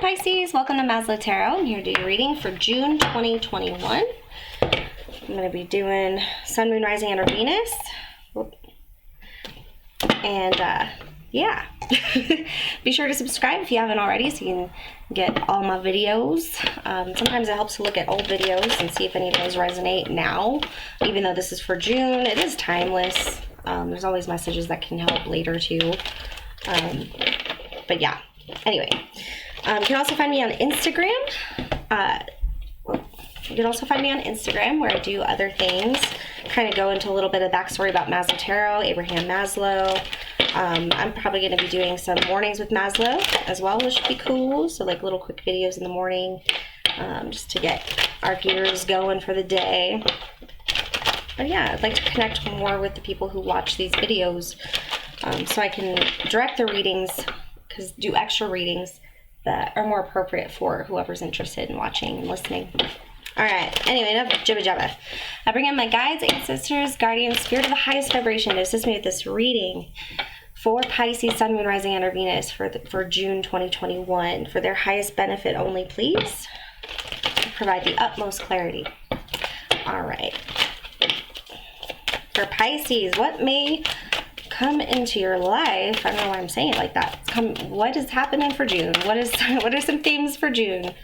Pisces, welcome to Maslow Tarot. I'm here to do your reading for June 2021. I'm going to be doing Sun, Moon, Rising, and Venus. And yeah, be sure to subscribe if you haven't already so you can get all my videos. Sometimes it helps to look at old videos and see if any of those resonate now. Even though this is for June, it is timeless. There's always messages that can help later too. But yeah, anyway. You can also find me on Instagram. You can also find me on Instagram where I do other things. Kind of go into a little bit of backstory about Maslow Tarot, Abraham Maslow. I'm probably going to be doing some mornings with Maslow as well, which should be cool. So like little quick videos in the morning, just to get our gears going for the day. But yeah, I'd like to connect more with the people who watch these videos, so I can direct the readings, do extra readings that are more appropriate for whoever's interested in watching and listening. All right, anyway, enough jibba jabba. I bring in my guides, ancestors, guardians, spirit of the highest vibration to assist me with this reading for Pisces, Sun, Moon, Rising, and Venus for June 2021. For their highest benefit only, please. Provide the utmost clarity. All right. For Pisces, what may come into your life? I don't know why I'm saying it like that. What is happening for June? What are some themes for June?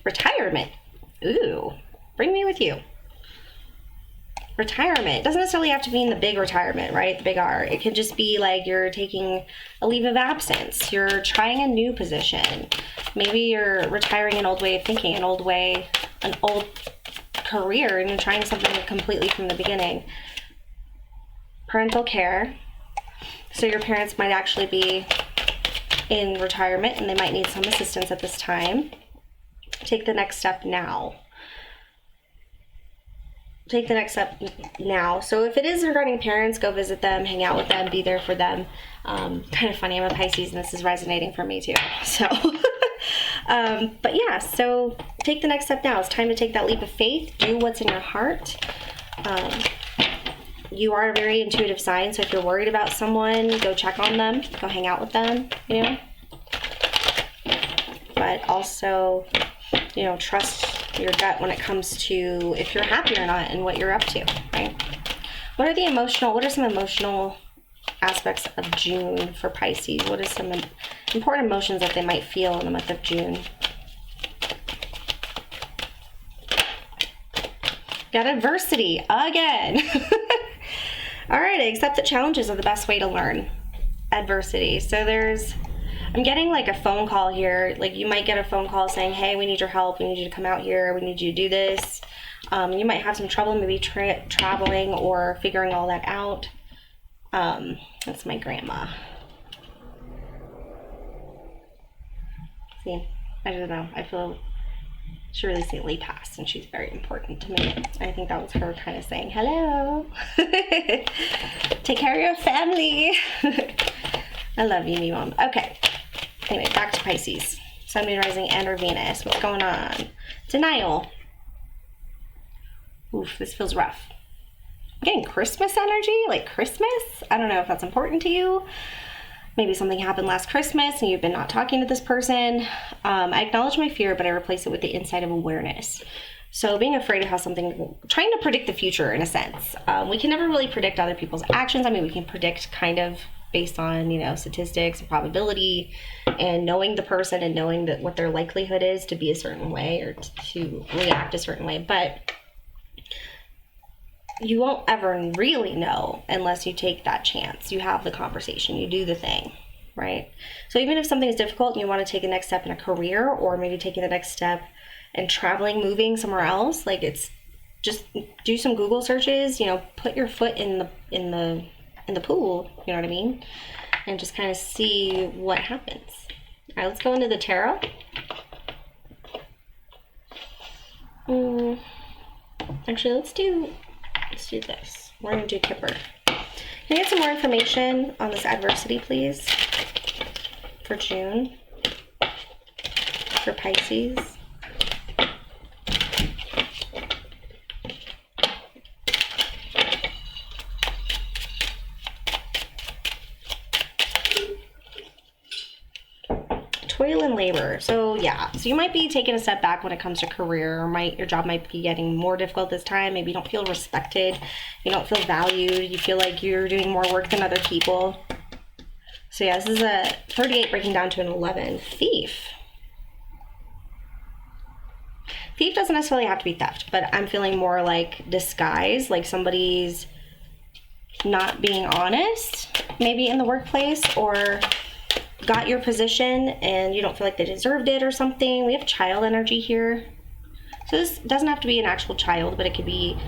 Retirement. Ooh, bring me with you. Retirement doesn't necessarily have to mean the big retirement, right? The big R. It could just be like you're taking a leave of absence. You're trying a new position. Maybe you're retiring an old way of thinking, an old career, and you're trying something completely from the beginning. Parental care. So your parents might actually be in retirement and they might need some assistance at this time. Take the next step now. Take the next step now. So if it is regarding parents, go visit them, hang out with them, be there for them. Kind of funny, I'm a Pisces and this is resonating for me too. So, but yeah, so take the next step now. It's time to take that leap of faith. Do what's in your heart. You are a very intuitive sign, so if you're worried about someone, go check on them, go hang out with them, you know. But also, you know, trust your gut when it comes to if you're happy or not and what you're up to, right? What are some emotional aspects of June for Pisces? What are some important emotions that they might feel in the month of June? Got adversity again. All right, accept that challenges are the best way to learn. Adversity. So I'm getting like a phone call here. Like you might get a phone call saying, hey, we need your help. We need you to come out here. We need you to do this. You might have some trouble maybe traveling or figuring all that out. That's my grandma. See, I don't know. I feel she really saintly passed and she's very important to me. I think that was her kind of saying, hello. Take care of your family. I love you, me mom. Okay. Anyway, back to Pisces. Sun, Moon, Rising, and Venus. What's going on? Denial. Oof, this feels rough. I'm getting Christmas energy, like Christmas. I don't know if that's important to you. Maybe something happened last Christmas and you've been not talking to this person. I acknowledge my fear, but I replace it with the insight of awareness. So being afraid of how trying to predict the future in a sense. We can never really predict other people's actions. I mean, we can predict kind of based on, you know, statistics and probability and knowing the person and knowing that what their likelihood is to be a certain way or to react a certain way. But you won't ever really know unless you take that chance. You have the conversation, you do the thing, right? So even if something is difficult and you want to take the next step in a career or maybe taking the next step and traveling, moving somewhere else, like it's just do some Google searches, you know, put your foot in the pool, you know what I mean? And just kind of see what happens. All right, let's go into the tarot. Actually, let's do this. We're going to do Kipper. Can I get some more information on this adversity, please? For June. For Pisces. toil and labor. So yeah, so you might be taking a step back when it comes to career, or your job might be getting more difficult this time. Maybe you don't feel respected, you don't feel valued, you feel like you're doing more work than other people. So yeah, this is a 38 breaking down to an 11. Thief. Thief doesn't necessarily have to be theft, but I'm feeling more like disguise, like somebody's not being honest, maybe in the workplace, or got your position and you don't feel like they deserved it or something. We have child energy here. So this doesn't have to be an actual child, but it could be,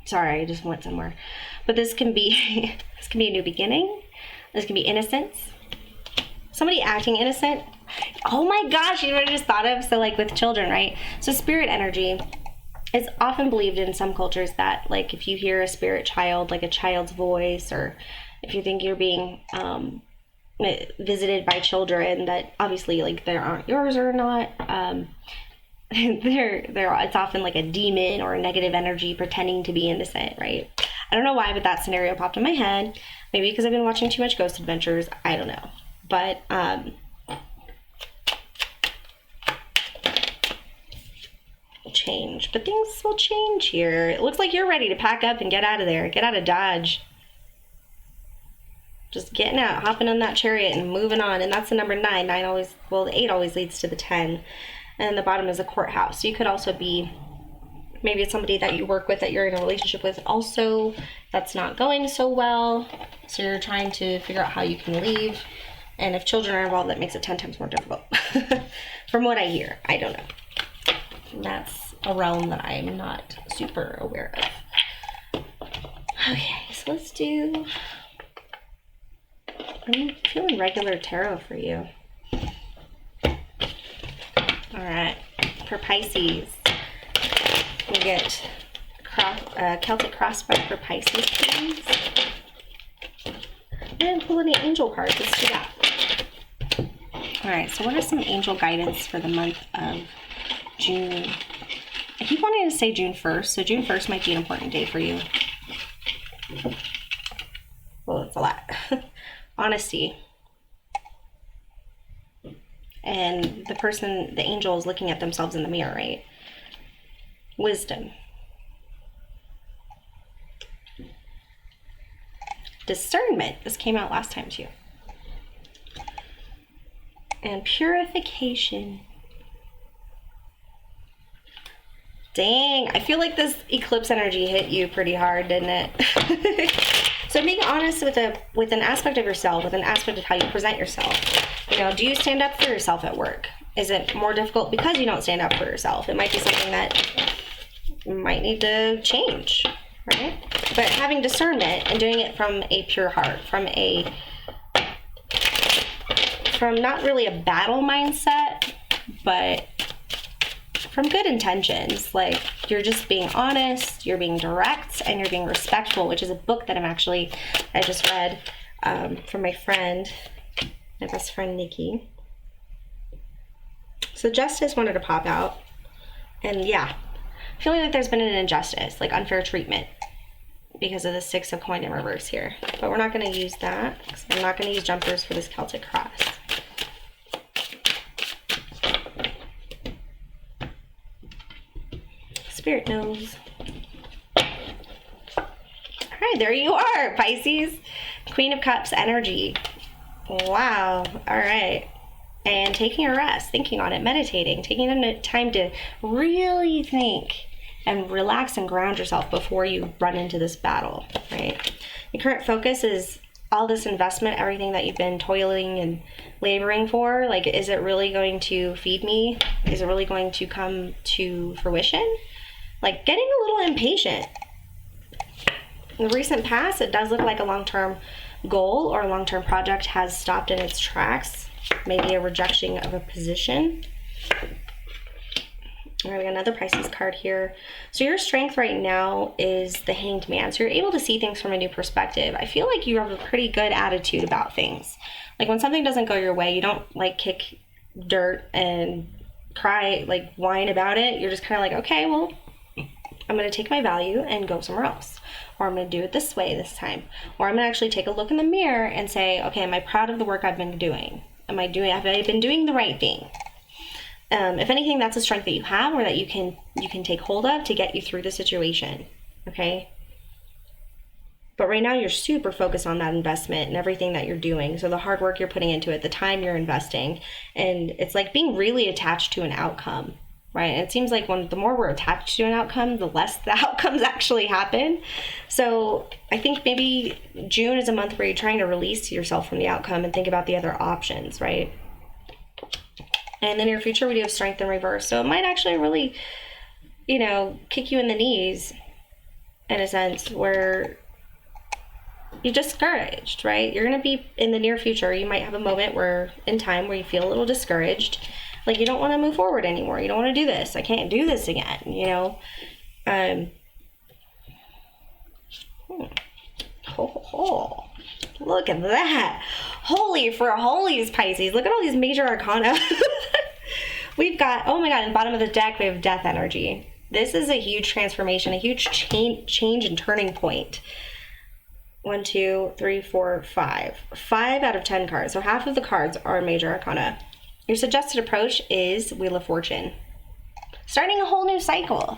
sorry, I just went somewhere. But this can be, this can be a new beginning. This can be innocence. Somebody acting innocent. Oh my gosh, you know what I just thought of? So like with children, right? So spirit energy. It's often believed in some cultures that, like, if you hear a spirit child, like a child's voice, or if you think you're being visited by children that obviously, like, they aren't yours or not, it's often like a demon or a negative energy pretending to be innocent, right? I don't know why, but that scenario popped in my head. Maybe because I've been watching too much Ghost Adventures. I don't know. But change, but things will change here. It looks like you're ready to pack up and get out of there, get out of Dodge. Just getting out, hopping on that chariot and moving on. And that's the number 9. The 8 always leads to the 10. And the bottom is a courthouse. So you could also be, maybe it's somebody that you work with, that you're in a relationship with also, that's not going so well. So you're trying to figure out how you can leave. And if children are involved, that makes it 10 times more difficult. From what I hear, I don't know. That's a realm that I'm not super aware of. Okay, so let's do, I'm feeling regular tarot for you. Alright, for Pisces, we get Celtic Crossbar for Pisces, please. And pull any angel cards, let's do that. Alright, so what are some angel guidance for the month of June? I keep wanting to say June 1st, so June 1st might be an important day for you. Well, it's a lot. Honesty. And the angel is looking at themselves in the mirror, right? Wisdom. Discernment. This came out last time too. And purification. Dang, I feel like this eclipse energy hit you pretty hard, didn't it? So being honest with an aspect of yourself, with an aspect of how you present yourself. You know, do you stand up for yourself at work? Is it more difficult because you don't stand up for yourself? It might be something that might need to change, right? But having discernment and doing it from a pure heart, from not really a battle mindset, but from good intentions. Like, you're just being honest, you're being direct, and you're being respectful, which is a book that I just read from my best friend Nikki. So justice wanted to pop out, and yeah, feeling like there's been an injustice, like unfair treatment, because of the 6 of coin in reverse here. But we're not going to use that, because I'm not going to use jumpers for this Celtic cross. Spirit knows. Alright, there you are, Pisces. Queen of Cups energy. Wow. Alright. And taking a rest, thinking on it, meditating, taking time to really think and relax and ground yourself before you run into this battle, right? Your current focus is all this investment, everything that you've been toiling and laboring for. Like, is it really going to feed me? Is it really going to come to fruition? Like, getting a little impatient. In the recent past, it does look like a long-term goal or a long-term project has stopped in its tracks. Maybe a rejection of a position. All right, we got another Pisces card here. So your strength right now is the Hanged Man. So you're able to see things from a new perspective. I feel like you have a pretty good attitude about things. Like, when something doesn't go your way, you don't like kick dirt and cry, like whine about it. You're just kind of like, okay, well, I'm going to take my value and go somewhere else. Or I'm going to do it this way this time. Or I'm going to actually take a look in the mirror and say, okay, am I proud of the work I've been doing? Have I been doing the right thing? If anything, that's a strength that you have or that you can take hold of to get you through the situation. Okay? But right now you're super focused on that investment and everything that you're doing. So the hard work you're putting into it, the time you're investing, and it's like being really attached to an outcome, right? And it seems like the more we're attached to an outcome, the less the outcomes actually happen. So I think maybe June is a month where you're trying to release yourself from the outcome and think about the other options, right? And in the near future, we do have strength in reverse. So it might actually really, kick you in the knees in a sense where you're discouraged, right? You're going to be in the near future. You might have a moment in time where you feel a little discouraged. Like you don't want to move forward anymore. You don't want to do this. I can't do this again, Look at that. Holy for holies, Pisces. Look at all these major arcana. We've got, oh my God, in the bottom of the deck, we have death energy. This is a huge transformation, a huge change and turning point. 1, 2, 3, 4, 5. 5 out of 10 cards. So half of the cards are major arcana. Your suggested approach is Wheel of Fortune. Starting a whole new cycle.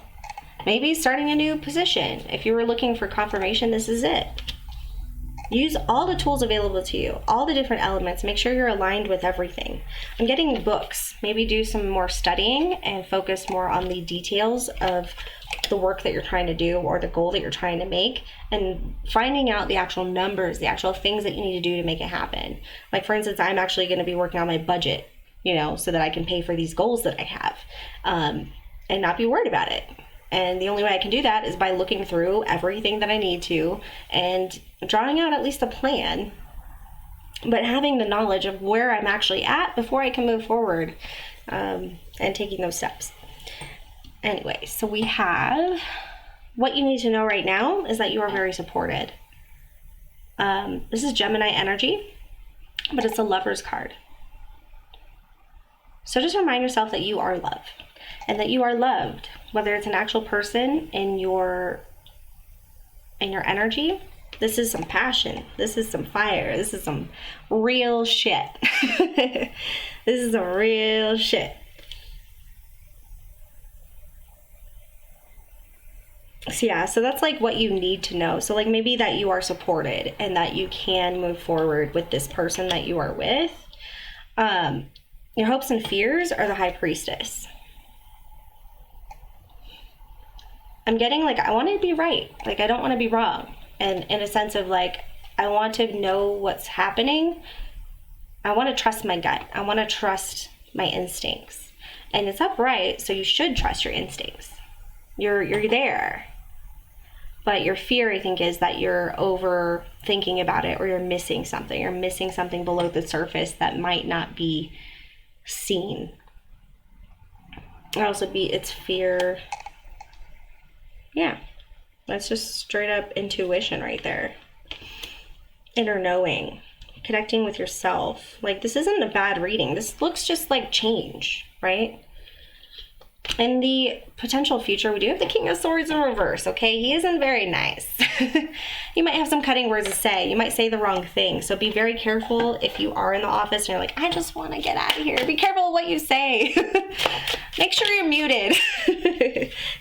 Maybe starting a new position. If you were looking for confirmation, this is it. Use all the tools available to you, all the different elements. Make sure you're aligned with everything. I'm getting books. Maybe do some more studying and focus more on the details of the work that you're trying to do or the goal that you're trying to make, and finding out the actual numbers, the actual things that you need to do to make it happen. Like, for instance, I'm actually going to be working on my budget, so that I can pay for these goals that I have, and not be worried about it. And the only way I can do that is by looking through everything that I need to and drawing out at least a plan, but having the knowledge of where I'm actually at before I can move forward, and taking those steps. Anyway, so we have what you need to know right now is that you are very supported. This is Gemini energy, but it's a Lover's card. So just remind yourself that you are love and that you are loved, whether it's an actual person in your energy. This is some passion. This is some fire. This is some real shit. This is some real shit. So yeah, so that's like what you need to know. So like maybe that you are supported and that you can move forward with this person that you are with. Your hopes and fears are the High Priestess. I'm getting like, I want to be right. Like, I don't want to be wrong. And in a sense of like, I want to know what's happening. I want to trust my gut. I want to trust my instincts. And it's upright, so you should trust your instincts. You're there. But your fear, I think, is that you're overthinking about it, or you're missing something. You're missing something below the surface that might not be seen. It's fear. Yeah, that's just straight up intuition right there. Inner knowing, connecting with yourself. Like, this isn't a bad reading. This looks just like change, right? In the potential future, we do have the King of Swords in reverse, okay? He isn't very nice. You might have some cutting words to say. You might say the wrong thing. So be very careful if you are in the office and you're like, I just want to get out of here. Be careful what you say. Make sure you're muted.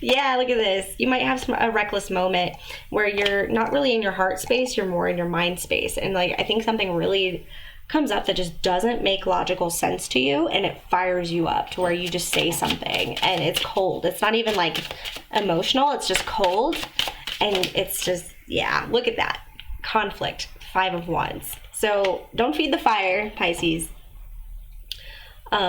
Yeah, look at this. You might have a reckless moment where you're not really in your heart space. You're more in your mind space. And like, I think something really comes up that just doesn't make logical sense to you, and it fires you up to where you just say something and it's cold. It's not even like emotional, it's just cold, and it's just, yeah, look at that. Conflict, 5 of Wands. So don't feed the fire, Pisces.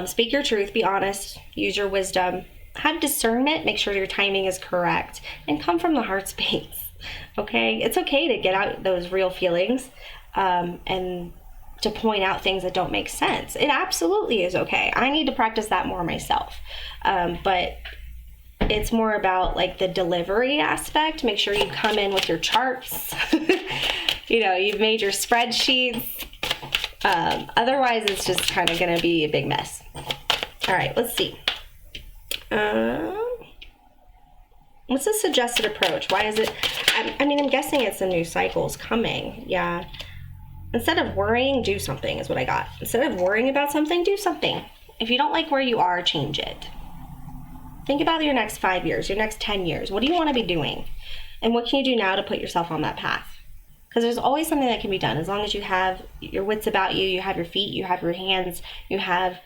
Speak your truth, be honest, use your wisdom, have discernment, make sure your timing is correct, and come from the heart space. Okay? It's okay to get out those real feelings, and to point out things that don't make sense. It absolutely is okay. I need to practice that more myself. But it's more about like the delivery aspect. Make sure you come in with your charts. You've made your spreadsheets. Otherwise, it's just kind of going to be a big mess. All right, let's see. What's the suggested approach? Why is it? I mean, I'm guessing it's the new cycles coming. Yeah. Instead of worrying, do something is what I got. Instead of worrying about something, do something. If you don't like where you are, change it. Think about your next 5 years, your next 10 years. What do you want to be doing? And what can you do now to put yourself on that path? Because there's always something that can be done. As long as you have your wits about you, you have your feet, you have your hands, you have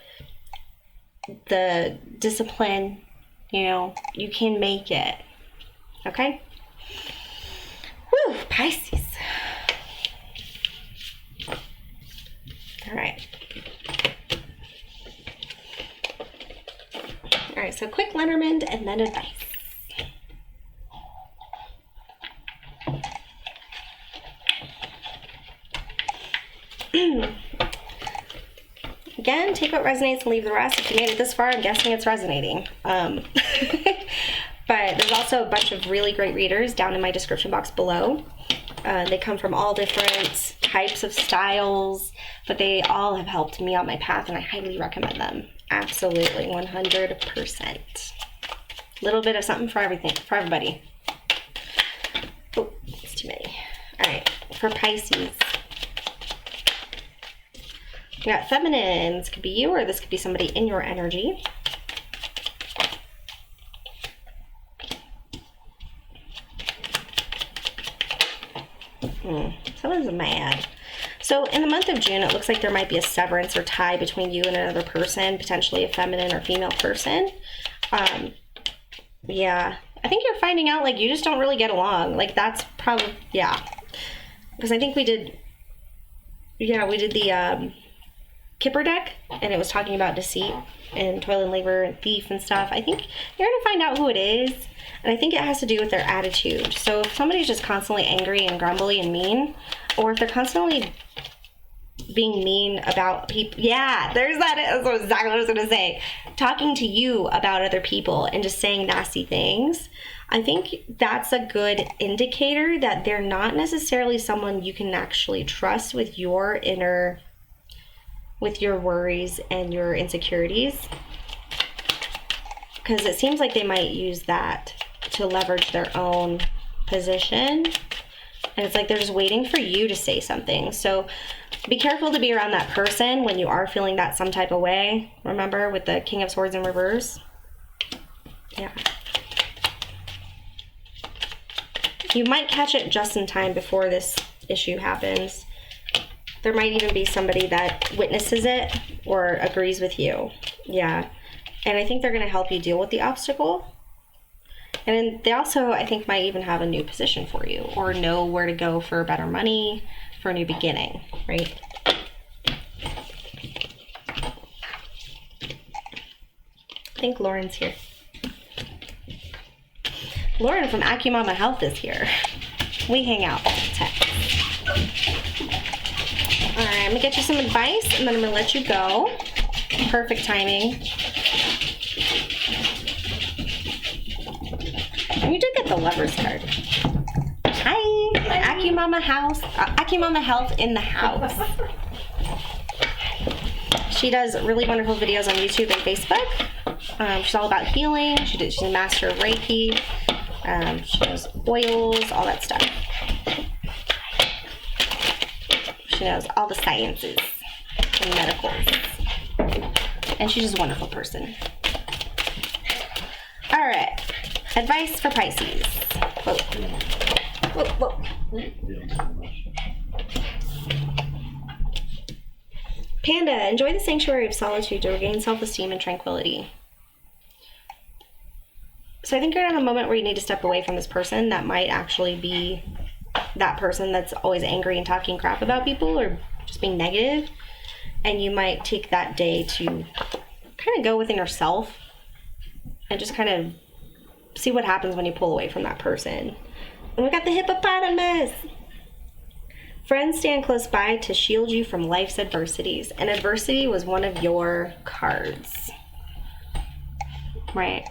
the discipline, you know, you can make it. Okay? Whew, Pisces. All right. All right, so quick Lenormand and then advice. Again, take what resonates and leave the rest. If you made it this far, I'm guessing it's resonating. But there's also a bunch of really great readers down in my description box below. They come from all different types of styles, but they all have helped me on my path, and I highly recommend them. Absolutely, 100%. Little bit of something for everything, for everybody. Oh, it's too many. All right, for Pisces. We got feminine. This could be you, or this could be somebody in your energy. Someone's mad. So in the month of June, it looks like there might be a severance or tie between you and another person, potentially a feminine or female person. Yeah, I think you're finding out like you just don't really get along. Like that's probably, yeah. Because I think we did the Kipper deck, and it was talking about deceit and toil and labor and thief and stuff. I think you're going to find out who it is, and I think it has to do with their attitude. So if somebody's just constantly angry and grumbly and mean, or if they're constantly being mean about people, yeah, there's that. That's exactly what I was going to say. Talking to you about other people and just saying nasty things, I think that's a good indicator that they're not necessarily someone you can actually trust with your inner, with your worries and your insecurities, because it seems like they might use that to leverage their own position, and it's like they're just waiting for you to say something. So be careful to be around that person when you are feeling that some type of way. Remember with the King of Swords in reverse? Yeah. You might catch it just in time before this issue happens. There might even be somebody that witnesses it or agrees with you. Yeah. And I think they're going to help you deal with the obstacle. And then they also, I think, might even have a new position for you or know where to go for better money, for a new beginning, right? I think Lauren's here. Lauren from AcuMama Health is here. We hang out all the time. All right, I'm gonna get you some advice, and then I'm gonna let you go. Perfect timing. And you did get the Lovers card. Hi, AcuMama House, AcuMama Health in the house. She does really wonderful videos on YouTube and Facebook. She's all about healing. She's a master of Reiki. She does oils, all that stuff. She knows all the sciences and medicals. And she's just a wonderful person. All right. Advice for Pisces. Whoa. Whoa, whoa. Panda, enjoy the sanctuary of solitude to regain self-esteem and tranquility. So I think you're in a moment where you need to step away from this person that might actually be that person that's always angry and talking crap about people or just being negative. And you might take that day to kind of go within yourself and just kind of see what happens when you pull away from that person. And we got the hippopotamus. Friends stand close by to shield you from life's adversities. And adversity was one of your cards. Right.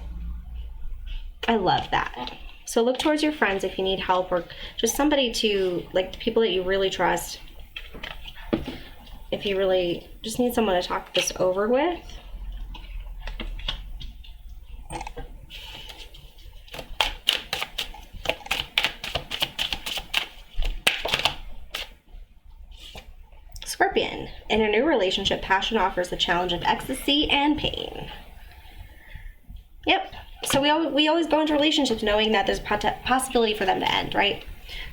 I love that. So look towards your friends if you need help, or just somebody to, like, the people that you really trust. If you really just need someone to talk this over with. Scorpion. In a new relationship, passion offers the challenge of ecstasy and pain. Yep. So we always go into relationships knowing that there's possibility for them to end, right?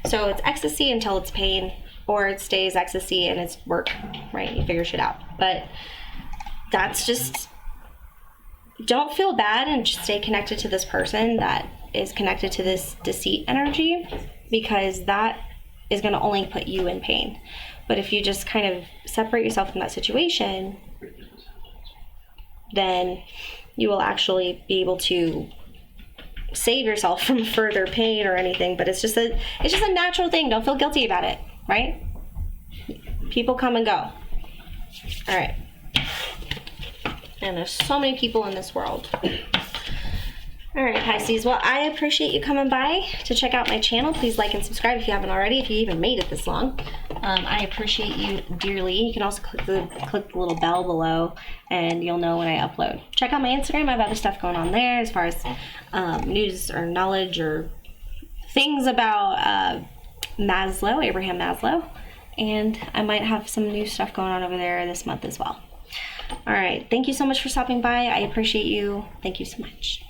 So it's ecstasy until it's pain, or it stays ecstasy and it's work, right? You figure shit out. But that's just, don't feel bad and just stay connected to this person that is connected to this deceit energy, because that is going to only put you in pain. But if you just kind of separate yourself from that situation, then you will actually be able to save yourself from further pain or anything. But it's just a natural thing. Don't feel guilty about it, right? People come and go. All right. And there's so many people in this world. All right, Pisces. Well, I appreciate you coming by to check out my channel. Please like and subscribe if you haven't already, if you even made it this long. I appreciate you dearly. You can also click the little bell below and you'll know when I upload. Check out my Instagram. I have other stuff going on there as far as news or knowledge or things about Maslow, Abraham Maslow. And I might have some new stuff going on over there this month as well. All right. Thank you so much for stopping by. I appreciate you. Thank you so much.